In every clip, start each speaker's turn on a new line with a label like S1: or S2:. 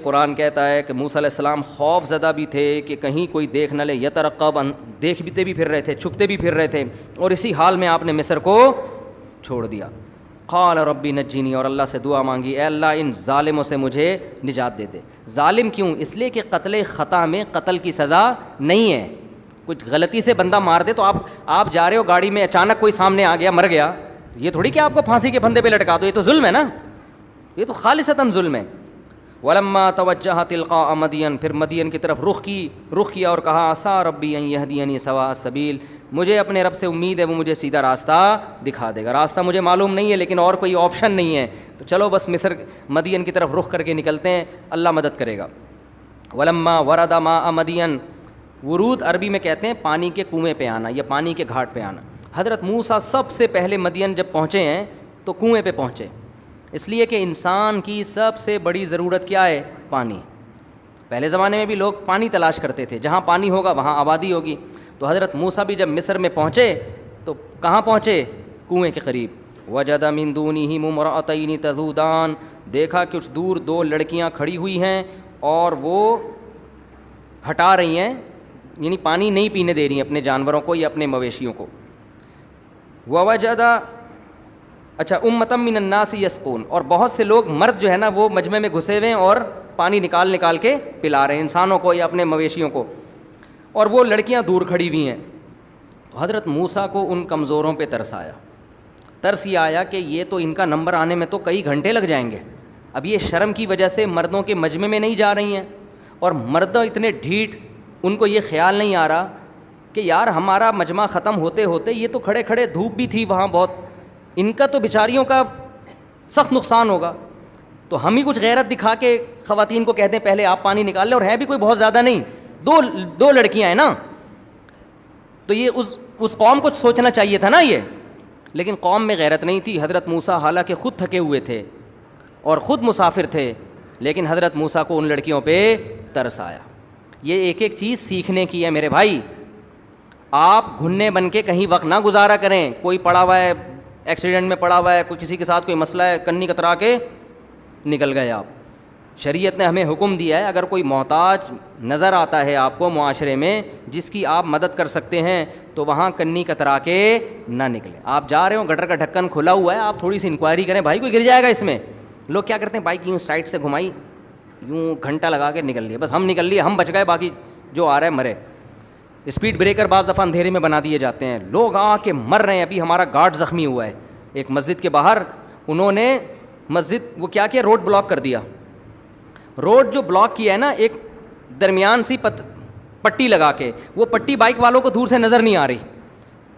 S1: قرآن کہتا ہے کہ موسیٰ علیہ السلام خوف زدہ بھی تھے کہ کہیں کوئی دیکھ نہ لے، یترقب، دیکھتے بھی پھر رہے تھے، چھپتے بھی پھر رہے تھے، اور اسی حال میں آپ نے مصر کو چھوڑ دیا۔ قال ربی نجینی، اور اللہ سے دعا مانگی، اے اللہ ان ظالموں سے مجھے نجات دے دے۔ ظالم کیوں؟ اس لیے کہ قتل خطا میں قتل کی سزا نہیں ہے۔ کچھ غلطی سے بندہ مار دے تو آپ جا رہے ہو گاڑی میں، اچانک کوئی سامنے آ گیا، مر گیا، یہ تھوڑی کہ آپ کو پھانسی کے پھندے پہ لٹکا دو، یہ تو ظلم ہے نا، یہ تو خالصتاً ظلم ہے۔ ولما توجہ تلقاء مدین، پھر مدین کی طرف رخ کیا اور کہا عسیٰ ربی ان یہدینی سواء السبیل، مجھے اپنے رب سے امید ہے وہ مجھے سیدھا راستہ دکھا دے گا۔ راستہ مجھے معلوم نہیں ہے لیکن اور کوئی آپشن نہیں ہے، تو چلو بس مدین کی طرف رخ کر کے نکلتے ہیں، اللہ مدد کرے گا۔ ولما ورد ماء مدین، ورود عربی میں کہتے ہیں پانی کے کنویں پہ آنا یا پانی کے گھاٹ پہ آنا۔ حضرت موسیٰ سب سے پہلے مدین جب پہنچے ہیں تو کنویں پہ پہنچے، اس لیے کہ انسان کی سب سے بڑی ضرورت کیا ہے؟ پانی۔ پہلے زمانے میں بھی لوگ پانی تلاش کرتے تھے، جہاں پانی ہوگا وہاں آبادی ہوگی۔ تو حضرت موسیٰ بھی جب مصر میں پہنچے تو کہاں پہنچے؟ کنویں کے قریب۔ وجد من دونہم امرأتین تذودان، دیکھا کچھ دور دو لڑکیاں کھڑی ہوئی ہیں اور وہ ہٹا رہی ہیں، یعنی پانی نہیں پینے دے رہی ہیں اپنے جانوروں کو یا اپنے مویشیوں کو۔ ووجد امۃ من الناس یسقون، اور بہت سے لوگ مرد جو ہے نا وہ مجمع میں گھسے ہوئے ہیں اور پانی نکال کے پلا رہے ہیں انسانوں کو یا اپنے مویشیوں کو، اور وہ لڑکیاں دور کھڑی ہوئی ہیں۔ تو حضرت موسیٰ کو ان کمزوروں پہ ترس یہ آیا کہ یہ تو ان کا نمبر آنے میں تو کئی گھنٹے لگ جائیں گے، اب یہ شرم کی وجہ سے مردوں کے مجمع میں نہیں جا رہی ہیں، اور مرد اتنے ڈھیٹ، ان کو یہ خیال نہیں آ رہا کہ یار ہمارا مجمع ختم ہوتے ہوتے یہ تو کھڑے کھڑے، دھوپ بھی تھی وہاں بہت، ان کا تو بیچاریوں کا سخت نقصان ہوگا، تو ہم ہی کچھ غیرت دکھا کے خواتین کو کہتے ہیں پہلے آپ پانی نکال لیں، اور ہے بھی کوئی بہت زیادہ نہیں، دو لڑکیاں ہیں نا، تو یہ اس قوم کو سوچنا چاہیے تھا نا یہ، لیکن قوم میں غیرت نہیں تھی۔ حضرت موسیٰ حالانکہ خود تھکے ہوئے تھے اور خود مسافر تھے، لیکن حضرت موسیٰ کو ان لڑکیوں پہ ترس آیا۔ یہ ایک ایک چیز سیکھنے کی ہے میرے بھائی، آپ گھننے بن کے کہیں وقت نہ گزارا کریں، کوئی پڑا ہوا ہے ایکسیڈنٹ میں پڑا ہوا ہے، کوئی کسی کے ساتھ کوئی مسئلہ ہے، کنی کترا کے نکل گئے آپ۔ شریعت نے ہمیں حکم دیا ہے اگر کوئی محتاج نظر آتا ہے آپ کو معاشرے میں جس کی آپ مدد کر سکتے ہیں تو وہاں کنی کترا کے نہ نکلیں۔ آپ جا رہے ہو، گٹر کا ڈھکن کھلا ہوا ہے، آپ تھوڑی سی انکوائری کریں، بھائی کوئی گر جائے گا اس میں۔ لوگ کیا کرتے ہیں، بائک یوں سائڈ سے گھمائی، یوں گھنٹہ لگا کے نکل لیا، بس ہم نکل لیے، ہم بچ گئے، باقی جو آ رہا ہے مرے۔ اسپیڈ بریکر بعض دفعہ اندھیرے میں بنا دیے جاتے ہیں، لوگ آ کے مر رہے ہیں۔ ابھی ہمارا گارڈ زخمی ہوا ہے ایک مسجد کے باہر، انہوں نے وہ کیا روڈ بلاک کر دیا۔ روڈ جو بلاک کیا ہے نا، ایک درمیان سی پٹی لگا کے، وہ پٹی بائک والوں کو دور سے نظر نہیں آ رہی،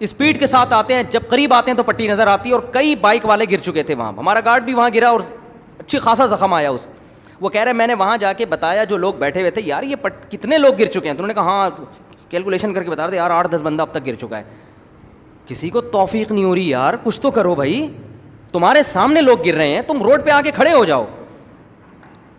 S1: اسپیڈ کے ساتھ آتے ہیں، جب قریب آتے ہیں تو پٹی نظر آتی ہے، اور کئی بائک والے گر چکے تھے وہاں۔ ہمارا گارڈ بھی وہاں گرا اور اچھی خاصا زخم آیا اس۔ وہ کہہ رہے میں نے وہاں جا کے بتایا جو لوگ بیٹھے ہوئے تھے، یار یہ کتنے لوگ گر چکے ہیں؟ تو انہوں نے کہا ہاں کیلکولیشن کر کے بتا رہے یار 8-10 بندہ اب تک گر چکا ہے۔ کسی کو توفیق نہیں ہو رہی یار، کچھ تو کرو بھائی، تمہارے سامنے لوگ گر رہے ہیں، تم روڈ پہ آ کے کھڑے ہو جاؤ۔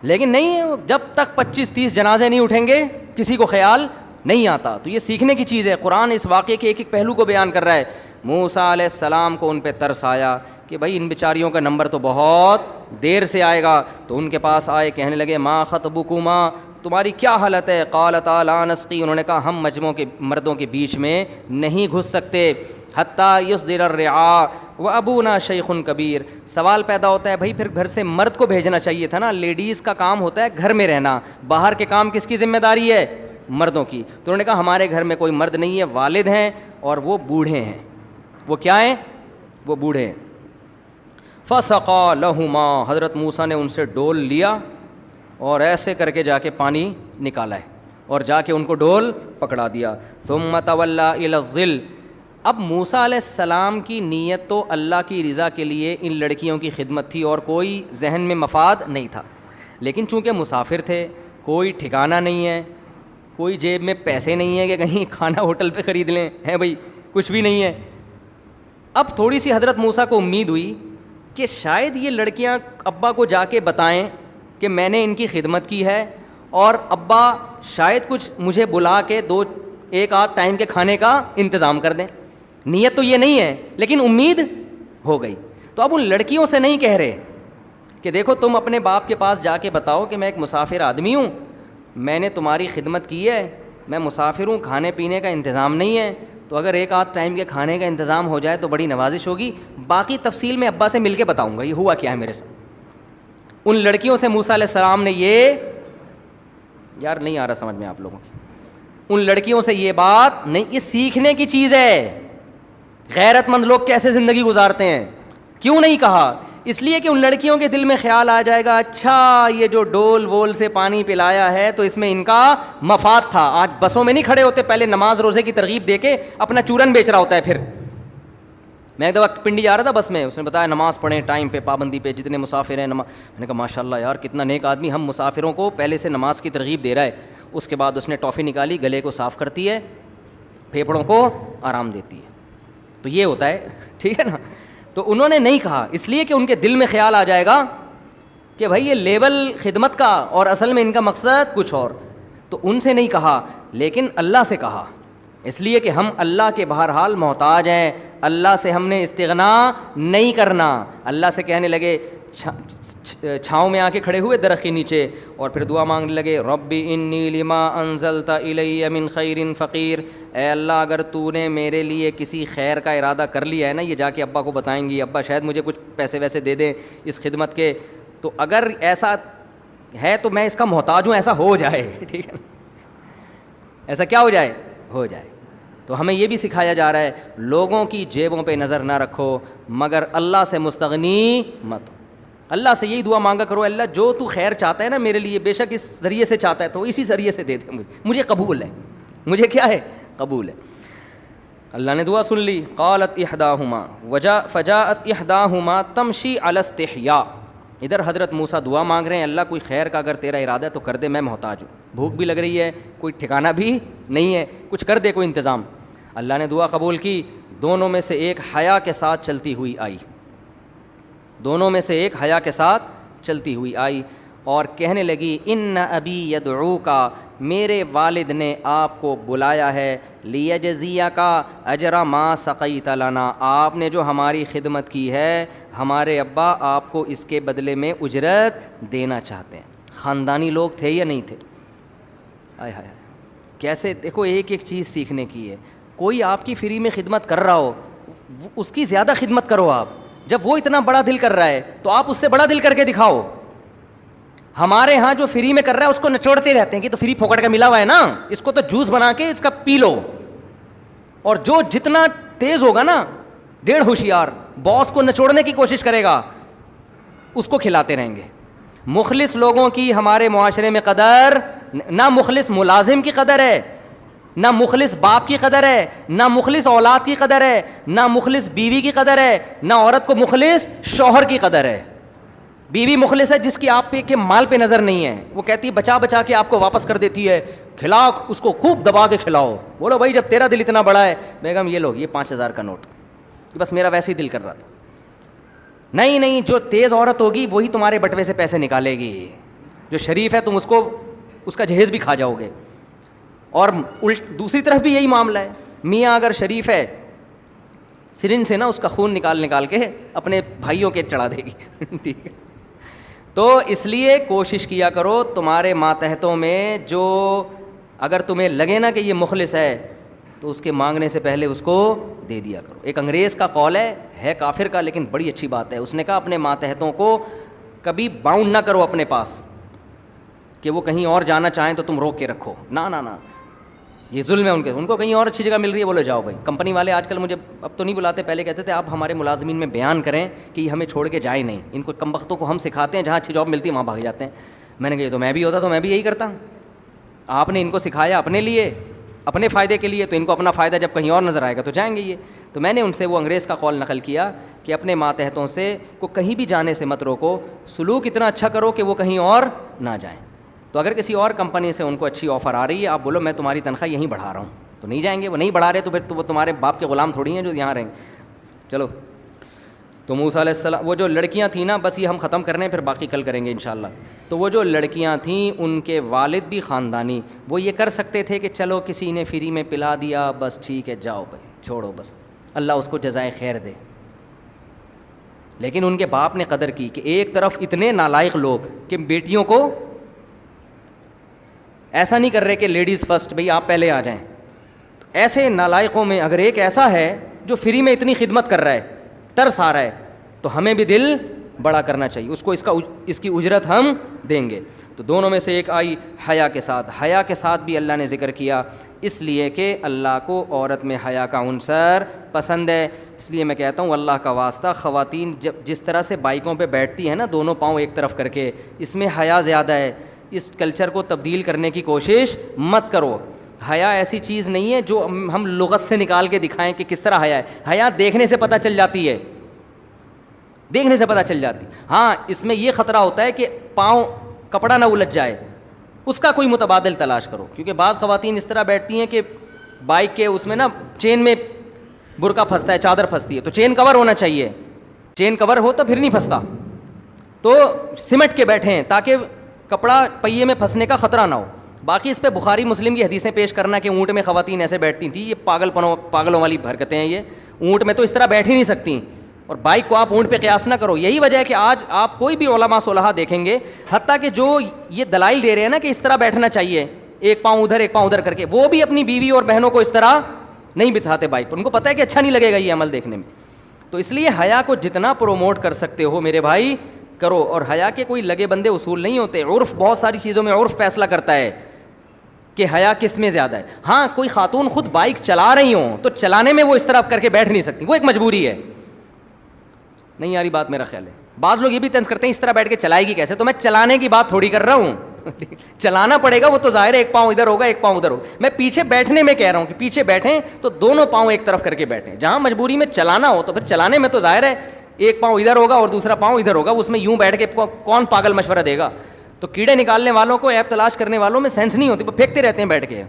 S1: لیکن نہیں، جب تک 25-30 جنازے نہیں اٹھیں گے کسی کو خیال نہیں آتا۔ تو یہ سیکھنے کی چیز ہے، قرآن اس واقعے کے ایک ایک پہلو کو بیان کر رہا ہے۔ موسیٰ علیہ السلام کو ان پہ ترس آیا کہ بھائی ان بیچاریوں کا نمبر تو بہت دیر سے آئے گا، تو ان کے پاس آئے، کہنے لگے ما خطبکما، تمہاری کیا حالت ہے؟ قالتا لا نسقی، انہوں نے کہا ہم مجموعوں کے مردوں کے بیچ میں نہیں گھس سکتے، حتیٰ یصدر الرعاء وابونا شیخ کبیر۔ سوال پیدا ہوتا ہے بھائی پھر گھر سے مرد کو بھیجنا چاہیے تھا نا، لیڈیز کا کام ہوتا ہے گھر میں رہنا، باہر کے کام کس کی ذمہ داری ہے؟ مردوں کی۔ تو انہوں نے کہا ہمارے گھر میں کوئی مرد نہیں ہے، والد ہیں اور وہ بوڑھے ہیں۔ وہ کیا ہیں؟ وہ بوڑھے ہیں۔ فسقا لہما، حضرت موسیٰ نے ان سے ڈول لیا اور ایسے کر کے جا کے پانی نکالا ہے اور جا کے ان کو ڈول پکڑا دیا۔ ثم تولی الی الظل، اب موسیٰ علیہ السلام کی نیت تو اللہ کی رضا کے لیے ان لڑکیوں کی خدمت تھی اور کوئی ذہن میں مفاد نہیں تھا، لیکن چونکہ مسافر تھے، کوئی ٹھکانہ نہیں ہے، کوئی جیب میں پیسے نہیں ہیں کہ کہیں کھانا ہوٹل پہ خرید لیں، ہے بھائی کچھ بھی نہیں ہے۔ اب تھوڑی سی حضرت موسیٰ کو امید ہوئی کہ شاید یہ لڑکیاں ابا کو جا کے بتائیں کہ میں نے ان کی خدمت کی ہے، اور ابا شاید کچھ مجھے بلا کے 1-8 ٹائم کے کھانے کا انتظام کر دیں۔ نیت تو یہ نہیں ہے لیکن امید ہو گئی۔ تو اب ان لڑکیوں سے نہیں کہہ رہے کہ دیکھو تم اپنے باپ کے پاس جا کے بتاؤ کہ میں ایک مسافر آدمی ہوں, میں نے تمہاری خدمت کی ہے, میں مسافر ہوں, کھانے پینے کا انتظام نہیں ہے, تو اگر ایک آدھ ٹائم کے کھانے کا انتظام ہو جائے تو بڑی نوازش ہوگی, باقی تفصیل میں ابا سے مل کے بتاؤں گا یہ ہوا کیا ہے میرے ساتھ. ان لڑکیوں سے موسیٰ علیہ السلام نے یہ, یار نہیں آ رہا سمجھ میں آپ لوگوں کی, ان لڑکیوں سے یہ بات نہیں, یہ سیکھنے کی چیز ہے. غیرت مند لوگ کیسے زندگی گزارتے ہیں, کیوں نہیں کہا؟ اس لیے کہ ان لڑکیوں کے دل میں خیال آ جائے گا, اچھا یہ جو ڈول وول سے پانی پلایا ہے تو اس میں ان کا مفاد تھا. آج بسوں میں نہیں کھڑے ہوتے, پہلے نماز روزے کی ترغیب دے کے اپنا چورن بیچ رہا ہوتا ہے. پھر میں ایک دفعہ پنڈی جا رہا تھا بس میں, اس نے بتایا نماز پڑھیں ٹائم پہ, پابندی پہ, جتنے مسافر ہیں میں نے کہا ماشاء اللہ یار کتنا نیک آدمی, ہم مسافروں کو پہلے سے نماز کی ترغیب دے رہا ہے. اس کے بعد اس نے ٹافی نکالی, گلے کو صاف کرتی ہے, پھیپھڑوں کو آرام دیتی ہے. تو یہ ہوتا ہے, ٹھیک ہے نا. تو انہوں نے نہیں کہا اس لیے کہ ان کے دل میں خیال آ جائے گا کہ بھائی یہ لیول خدمت کا اور اصل میں ان کا مقصد کچھ اور. تو ان سے نہیں کہا لیکن اللہ سے کہا, اس لیے کہ ہم اللہ کے بہرحال محتاج ہیں, اللہ سے ہم نے استغنا نہیں کرنا. اللہ سے کہنے لگے, چھاؤں میں آ کے کھڑے ہوئے درخت کے نیچے, اور پھر دعا مانگنے لگے, رب انی لما انزلت الی من خیر فقیر, اے اللہ اگر تو نے میرے لیے کسی خیر کا ارادہ کر لیا ہے نا, یہ جا کے ابا کو بتائیں گی, ابا شاید مجھے کچھ پیسے ویسے دے دیں اس خدمت کے, تو اگر ایسا ہے تو میں اس کا محتاج ہوں, ایسا ہو جائے, ٹھیک ہے نا, ایسا کیا ہو جائے, ہو جائے. تو ہمیں یہ بھی سکھایا جا رہا ہے لوگوں کی جیبوں پہ نظر نہ رکھو, مگر اللہ سے مستغنی مت. اللہ سے یہی دعا مانگا کرو, اللہ جو تو خیر چاہتا ہے نا میرے لیے, بے شک اس ذریعے سے چاہتا ہے تو اسی ذریعے سے دے دے, مجھے قبول ہے, مجھے کیا ہے, قبول ہے. اللہ نے دعا سن لی. قالت احداہما فجاءت احداہما تمشی علی استحیاء. ادھر حضرت موسیٰ دعا مانگ رہے ہیں, اللہ کوئی خیر کا اگر تیرا ارادہ ہے تو کر دے, میں محتاج ہوں, بھوک بھی لگ رہی ہے, کوئی ٹھکانہ بھی نہیں ہے, کچھ کر دے کوئی انتظام. اللہ نے دعا قبول کی. دونوں میں سے ایک حیا کے ساتھ چلتی ہوئی آئی, دونوں میں سے ایک حیا کے ساتھ چلتی ہوئی آئی اور کہنے لگی, ان ابی یدعوکا, میرے والد نے آپ کو بلایا ہے, لیجزیک اجر ما سقیت لنا, آپ نے جو ہماری خدمت کی ہے ہمارے ابا آپ کو اس کے بدلے میں اجرت دینا چاہتے ہیں. خاندانی لوگ تھے یا نہیں تھے؟ آئے ہائے کیسے, دیکھو ایک ایک چیز سیکھنے کی ہے. کوئی آپ کی فری میں خدمت کر رہا ہو, اس کی زیادہ خدمت کرو آپ. جب وہ اتنا بڑا دل کر رہا ہے تو آپ اس سے بڑا دل کر کے دکھاؤ. ہمارے ہاں جو فری میں کر رہا ہے اس کو نچوڑتے رہتے ہیں کہ تو فری پھوکٹ کا ملا ہوا ہے نا, اس کو تو جوس بنا کے اس کا پی لو. اور جو جتنا تیز ہوگا نا, 1.5 ہوشیار, باس کو نچوڑنے کی کوشش کرے گا, اس کو کھلاتے رہیں گے. مخلص لوگوں کی ہمارے معاشرے میں قدر, نہ مخلص ملازم کی قدر ہے, نہ مخلص باپ کی قدر ہے, نہ مخلص اولاد کی قدر ہے, نہ مخلص بیوی کی قدر ہے, نہ عورت کو مخلص شوہر کی قدر ہے. بیوی مخلص ہے جس کی آپ پہ کے مال پہ نظر نہیں ہے, وہ کہتی ہے بچا بچا کے آپ کو واپس کر دیتی ہے, کھلاؤ اس کو خوب دبا کے کھلاؤ. بولو بھائی جب تیرا دل اتنا بڑا ہے, بیگم یہ لو, یہ 5000 کا نوٹ, بس میرا ویسے ہی دل کر رہا تھا. نہیں نہیں, جو تیز عورت ہوگی وہی تمہارے بٹوے سے پیسے نکالے گی, جو شریف ہے تم اس کو اس کا جہیز بھی کھا جاؤ گے. اور دوسری طرف بھی یہی معاملہ ہے, میاں اگر شریف ہے سرنج سے نا اس کا خون نکال کے اپنے بھائیوں کے چڑھا دے گی, ٹھیک ہے. تو اس لیے کوشش کیا کرو تمہارے ماتحتوں میں جو اگر تمہیں لگے نا کہ یہ مخلص ہے تو اس کے مانگنے سے پہلے اس کو دے دیا کرو. ایک انگریز کا قول ہے کافر کا, لیکن بڑی اچھی بات ہے. اس نے کہا اپنے ماتحتوں کو کبھی باؤنڈ نہ کرو اپنے پاس کہ وہ کہیں اور جانا چاہیں تو تم روک کے رکھو, نہ نہ نہ, یہ ظلم ہے ان کو کہیں اور اچھی جگہ مل رہی ہے, بولو جاؤ بھائی. کمپنی والے آج کل مجھے اب تو نہیں بلاتے, پہلے کہتے تھے آپ ہمارے ملازمین میں بیان کریں کہ یہ ہمیں چھوڑ کے جائیں نہیں, ان کو کم بختوں کو ہم سکھاتے ہیں جہاں اچھی جاب ملتی ہے وہاں بھاگ جاتے ہیں. میں نے کہا یہ تو میں بھی ہوتا تو میں بھی یہی کرتا. آپ نے ان کو سکھایا اپنے لیے, اپنے فائدے کے لیے, تو ان کو اپنا فائدہ جب کہیں اور نظر آئے گا تو جائیں گے یہ. تو میں نے ان سے وہ انگریز کا قول نقل کیا کہ اپنے ماتحتوں سے کو کہیں بھی جانے سے مت روکو, سلوک اتنا اچھا کرو کہ وہ کہیں اور نہ جائیں. تو اگر کسی اور کمپنی سے ان کو اچھی آفر آ رہی ہے, آپ بولو میں تمہاری تنخواہ یہیں بڑھا رہا ہوں, تو نہیں جائیں گے. وہ نہیں بڑھا رہے تو پھر تو وہ تمہارے باپ کے غلام تھوڑی ہیں جو یہاں رہیں گے. چلو, تو موسیٰ علیہ السلام, وہ جو لڑکیاں تھیں نا, بس یہ ہم ختم کرنے پھر باقی کل کریں گے انشاءاللہ. تو وہ جو لڑکیاں تھیں ان کے والد بھی خاندانی, وہ یہ کر سکتے تھے کہ چلو کسی نے فری میں پلا دیا, بس ٹھیک ہے جاؤ بھائی چھوڑو, بس اللہ اس کو جزائے خیر دے. لیکن ان کے باپ نے قدر کی کہ ایک طرف اتنے نالائق لوگ کہ بیٹیوں کو ایسا نہیں کر رہے کہ لیڈیز فرسٹ، بھئی آپ پہلے آ جائیں. ایسے نالائقوں میں اگر ایک ایسا ہے جو فری میں اتنی خدمت کر رہا ہے، ترس آ رہا ہے، تو ہمیں بھی دل بڑا کرنا چاہیے، اس کو اس کی اجرت ہم دیں گے. تو دونوں میں سے ایک آئی حیا کے ساتھ. حیا کے ساتھ بھی اللہ نے ذکر کیا اس لیے کہ اللہ کو عورت میں حیا کا عنصر پسند ہے. اس لیے میں کہتا ہوں اللہ کا واسطہ، خواتین جس طرح سے بائکوں پہ بیٹھتی ہیں نا دونوں پاؤں ایک طرف کر کے، اس میں حیا زیادہ ہے. اس کلچر کو تبدیل کرنے کی کوشش مت کرو. حیا ایسی چیز نہیں ہے جو ہم لغت سے نکال کے دکھائیں کہ کس طرح حیا ہے. حیا دیکھنے سے پتہ چل جاتی ہے، دیکھنے سے پتہ چل جاتی. ہاں اس میں یہ خطرہ ہوتا ہے کہ پاؤں کپڑا نہ الجھ جائے، اس کا کوئی متبادل تلاش کرو. کیونکہ بعض خواتین اس طرح بیٹھتی ہیں کہ بائک کے اس میں نا چین میں برقع پھنستا ہے، چادر پھنستی ہے، تو چین کور ہونا چاہیے. چین کور ہو تو پھر نہیں پھنستا. تو سمٹ کے بیٹھیں تاکہ کپڑا پہیے میں پھنسنے کا خطرہ نہ ہو. باقی اس پہ بخاری مسلم کی حدیثیں پیش کرنا کہ اونٹ میں خواتین ایسے بیٹھتی تھیں، یہ پاگلوں والی حرکتیں ہیں. یہ اونٹ میں تو اس طرح بیٹھ ہی نہیں سکتی، اور بائک کو آپ اونٹ پہ قیاس نہ کرو. یہی وجہ ہے کہ آج آپ کوئی بھی علماء صلحاء دیکھیں گے، حتیٰ کہ جو یہ دلائل دے رہے ہیں نا کہ اس طرح بیٹھنا چاہیے، ایک پاؤں ادھر ایک پاؤں ادھر کر کے، وہ بھی اپنی بیوی اور بہنوں کو اس طرح نہیں بٹھاتے بائک پر. ان کو پتہ ہے کہ اچھا نہیں لگے گا یہ عمل دیکھنے میں. تو اس لیے حیا کو جتنا پروموٹ کر سکتے ہو میرے بھائی کرو. اور حیا کے کوئی لگے بندے اصول نہیں ہوتے. عرف بہت ساری چیزوں میں عرف فیصلہ کرتا ہے کہ حیا کس میں زیادہ ہے. ہاں کوئی خاتون خود بائک چلا رہی ہوں تو چلانے میں وہ اس طرح کر کے بیٹھ نہیں سکتی، وہ ایک مجبوری ہے. نہیں یاری بات میرا خیال ہے. بعض لوگ یہ بھی طنز کرتے ہیں اس طرح بیٹھ کے چلائے گی کیسے. تو میں چلانے کی بات تھوڑی کر رہا ہوں چلانا پڑے گا، وہ تو ظاہر ہے ایک پاؤں ادھر ہوگا ایک پاؤں ادھر ہوگا. میں پیچھے بیٹھنے میں کہہ رہا ہوں کہ پیچھے بیٹھیں تو دونوں پاؤں ایک طرف کر کے بیٹھیں. جہاں مجبوری میں چلانا ہو تو پھر چلانے میں تو ظاہر ہے ایک پاؤں ادھر ہوگا اور دوسرا پاؤں ادھر ہوگا. اس میں یوں بیٹھ کے کون پاگل مشورہ دے گا. تو کیڑے نکالنے والوں کو، ایپ تلاش کرنے والوں میں سینس نہیں ہوتی، وہ پھینکتے رہتے ہیں بیٹھ کے.